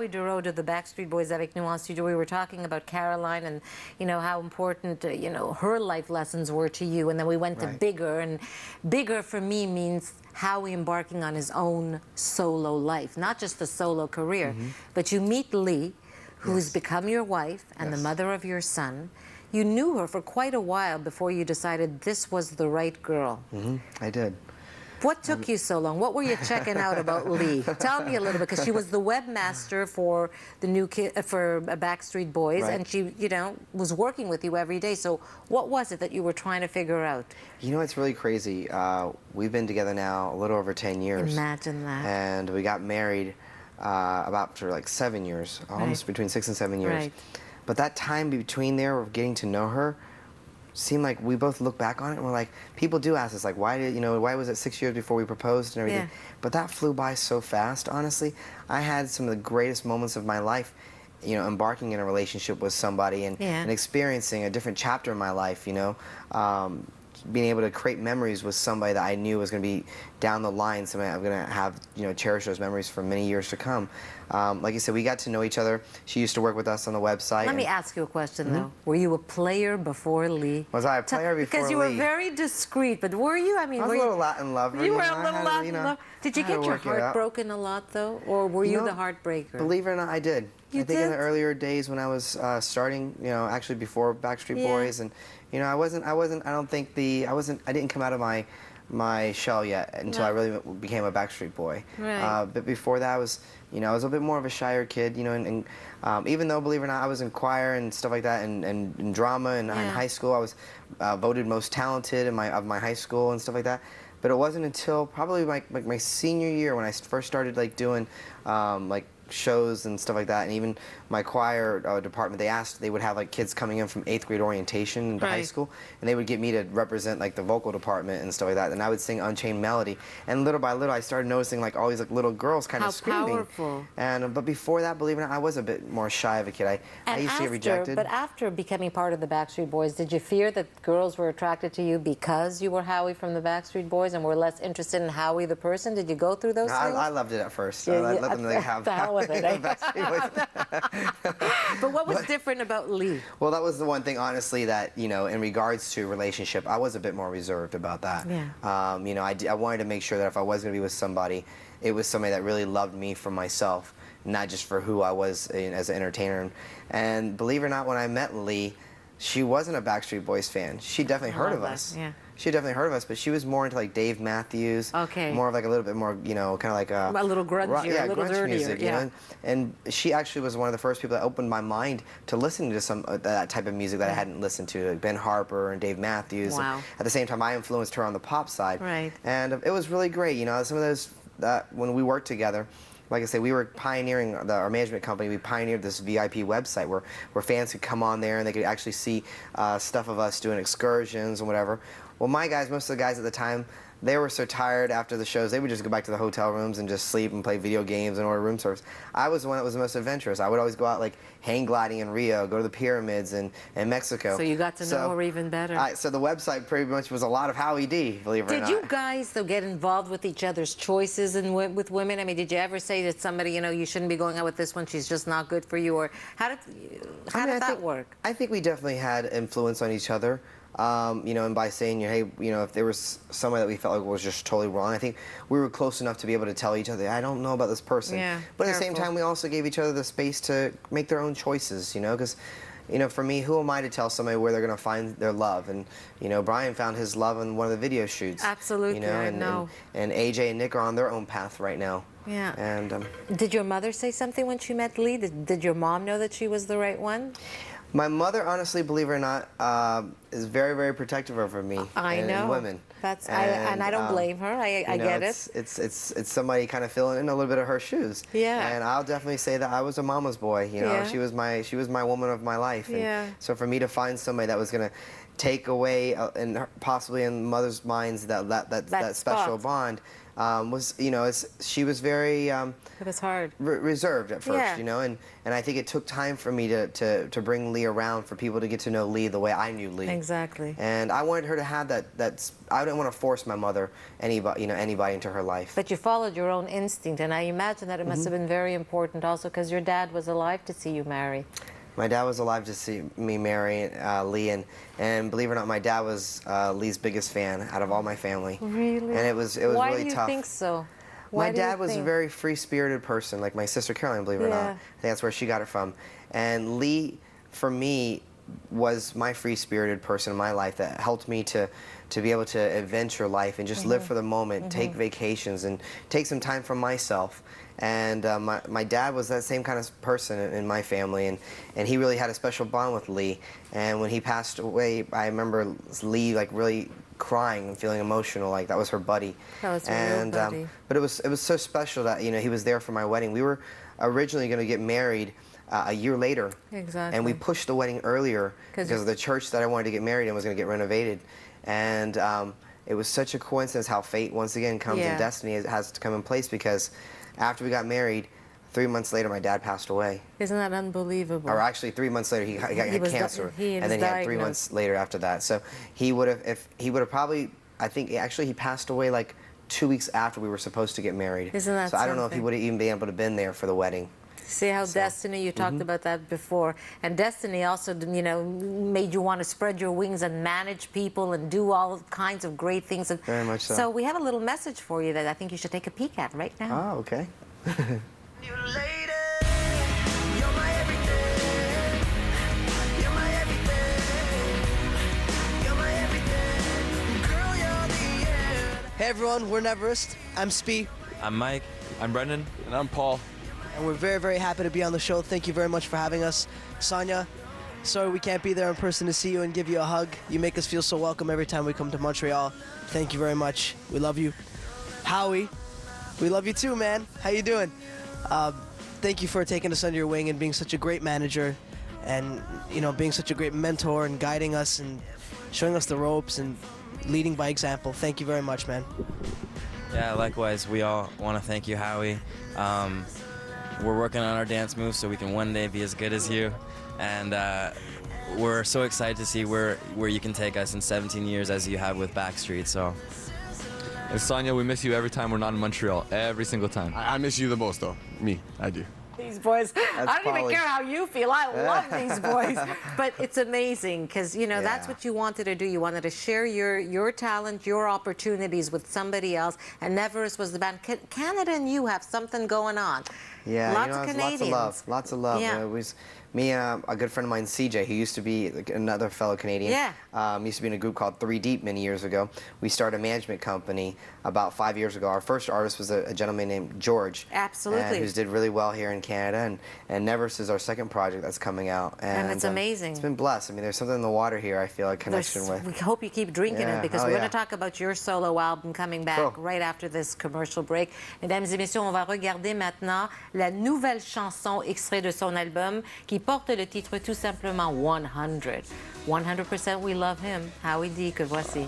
Howie Dorough de the Backstreet Boys avec Nuance Studio, we were talking about Caroline and, you know, how important, you know, her life lessons were to you. And then we went to bigger, and bigger for me means Howie embarking on his own solo life, not just a solo career, but you meet Lee, who's become your wife and the mother of your son. You knew her for quite a while before you decided this was the right girl. I did. What took you so long? What were you checking out about Lee? Tell me a little bit, because she was the webmaster for the new for Backstreet Boys, and she, you know, was working with you every day. So what was it that you were trying to figure out? You know, it's really crazy. We've been together now a little over 10 years. Imagine that. And we got married about for like 7 years, almost between 6 and 7 years. But that time between there of getting to know her seemed like we both look back on it and we're like, people do ask us like, why did, you know, why was it 6 years before we proposed and everything? But that flew by so fast, honestly. I had some of the greatest moments of my life, you know, embarking in a relationship with somebody and experiencing a different chapter in my life, you know. Being able to create memories with somebody that I knew was going to be down the line, somebody I'm going to have, you know, cherish those memories for many years to come. Like I said, we got to know each other. She used to work with us on the website. Let me ask you a question, though. Were you a player before Lee? Was I a player before Lee? Because you were very discreet, but were you? I mean, I was a little Latin lover. You were a little Latin lover. Did you get your heart broken a lot, though? Or were you the heartbreaker? Believe it or not, I did. I think in the earlier days when I was starting, you know, actually before Backstreet Boys, and you know, I didn't come out of my shell yet until I really became a Backstreet Boy. But before that, I was a little bit more of a shyer kid, you know, and even though, believe it or not, I was in choir and stuff like that, and drama, and in high school, I was voted most talented of my high school and stuff like that. But it wasn't until probably my senior year when I first started like doing like shows and stuff like that, and even my choir department, they would have like kids coming in from 8th grade orientation into high school, and they would get me to represent like the vocal department and stuff like that, and I would sing Unchained Melody, and little by little I started noticing like all these like little girls kind of screaming. How powerful. And but before that, believe it or not, I was a bit more shy of a kid. I used to get rejected. But after becoming part of the Backstreet Boys, did you fear that girls were attracted to you because you were Howie from the Backstreet Boys and were less interested in Howie the person? Did you go through those things? I loved it at first. I let them like, have with it, But what was different about Lee? Well, that was the one thing, honestly, that, you know, in regards to relationship, I was a bit more reserved about that. You know, I wanted to make sure that if I was going to be with somebody, it was somebody that really loved me for myself, not just for who I was as an entertainer. And believe it or not, when I met Lee, she wasn't a Backstreet Boys fan. She definitely heard of us. She definitely heard of us, but she was more into like Dave Matthews. More of like a little bit more, you know, kind of like a little grungier, a little dirtier. Music, you know? And she actually was one of the first people that opened my mind to listening to some that type of music that I hadn't listened to, like Ben Harper and Dave Matthews. And at the same time, I influenced her on the pop side. And it was really great. You know, some of those when we worked together. Like I said, we were pioneering, our management company, we pioneered this VIP website where fans could come on there and they could actually see stuff of us doing excursions and whatever. Well, most of the guys at the time, they were so tired after the shows, they would just go back to the hotel rooms and just sleep and play video games and order room service. I was the one that was the most adventurous. I would always go out like hang gliding in Rio, go to the pyramids in Mexico. So you got to know her even better. So the website pretty much was a lot of Howie D, believe it or not. Did you guys, though, get involved with each other's choices and with women? I mean, did you ever say to somebody, you know, you shouldn't be going out with this one, she's just not good for you? Or how did that work? I think we definitely had influence on each other. You know, and by saying, hey, you know, if there was somebody that we felt like was just totally wrong, I think we were close enough to be able to tell each other, I don't know about this person. But at the same time, we also gave each other the space to make their own choices, you know, because, you know, for me, who am I to tell somebody where they're going to find their love? And, you know, Brian found his love in one of the video shoots. Absolutely, you know, I know. And AJ and Nick are on their own path right now. And did your mother say something when she met Lee? Did your mom know that she was the right one? My mother, honestly, believe it or not, is very, very protective over me and women. And I don't blame her. I get it. It's somebody kind of filling in a little bit of her shoes. And I'll definitely say that I was a mama's boy. You know, she was my woman of my life. And so for me to find somebody that was going to take away and possibly in mother's minds that special bond, was, you know, she was very it was hard. Reserved at first, Yeah. you know, and I think it took time for me to bring Lee around, for people to get to know Lee the way I knew Lee. Exactly. And I wanted her to have that. I didn't want to force my mother, anybody into her life. But you followed your own instinct, and I imagine that it must have been very important also because your dad was alive to see you marry. My dad was alive to see me marry Lee, and believe it or not, my dad was Lee's biggest fan out of all my family. Really? And it was Why really tough. Why do you think so? My dad was a very free-spirited person, like my sister Caroline, believe it or not. I think that's where she got it from. And Lee, for me, was my free-spirited person in my life that helped me to be able to adventure life and just live for the moment, take vacations, and take some time for myself. And my dad was that same kind of person in my family, and he really had a special bond with Lee. And when he passed away, I remember Lee like really crying and feeling emotional, like that was her buddy. That was her real buddy. But it was so special that, you know, he was there for my wedding. We were originally going to get married a year later. Exactly. And we pushed the wedding earlier because the church that I wanted to get married in was going to get renovated. And it was such a coincidence how fate once again comes in destiny. It has to come in place, because after we got married, 3 months later my dad passed away. Isn't that unbelievable? Or actually 3 months later he had cancer, and then he had 3 months later after that. So he would have probably, I think actually he passed away like 2 weeks after we were supposed to get married. Isn't that so I don't know if he would have even been able to been there for the wedding. See how destiny, you talked about that before, and destiny also, you know, made you want to spread your wings and manage people and do all kinds of great things. Very much so. So we have a little message for you that I think you should take a peek at right now. Oh, okay. Hey everyone, we're Neverest. I'm Spee. I'm Mike. I'm Brendan. And I'm Paul. And we're very, very happy to be on the show. Thank you very much for having us. Sonia, sorry we can't be there in person to see you and give you a hug. You make us feel so welcome every time we come to Montreal. Thank you very much. We love you. Howie, we love you too, man. How you doing? Thank you for taking us under your wing and being such a great manager, and, you know, being such a great mentor and guiding us and showing us the ropes and leading by example. Thank you very much, man. Yeah, likewise. We all want to thank you, Howie. We're working on our dance moves so we can one day be as good as you, and we're so excited to see where you can take us in 17 years as you have with Backstreet. So, And Sonia, we miss you every time we're not in Montreal. Every single time. I miss you the most, though. Me, I do. These boys, I don't even care how you feel. I love these boys. But it's amazing because, you know, that's what you wanted to do. You wanted to share your talent, your opportunities with somebody else. And Neverest was the band. Canada and you have something going on. Yeah, lots of Canadians. Lots of love. Yeah. It was me and a good friend of mine, CJ, who used to be another fellow Canadian. Yeah. Used to be in a group called 3 Deep many years ago. We started a management company about 5 years ago. Our first artist was a gentleman named George. Absolutely. Who's did really well here in Canada. And Neverest is our second project that's coming out. And it's amazing. It's been blessed. I mean, there's something in the water here I feel a connection with. We hope you keep drinking it, because we're going to talk about your solo album coming back right after this commercial break. Mesdames et messieurs, on va regarder maintenant la nouvelle chanson extrait de son album qui porte le titre tout simplement 100. 100% we love him. Howie D, que voici.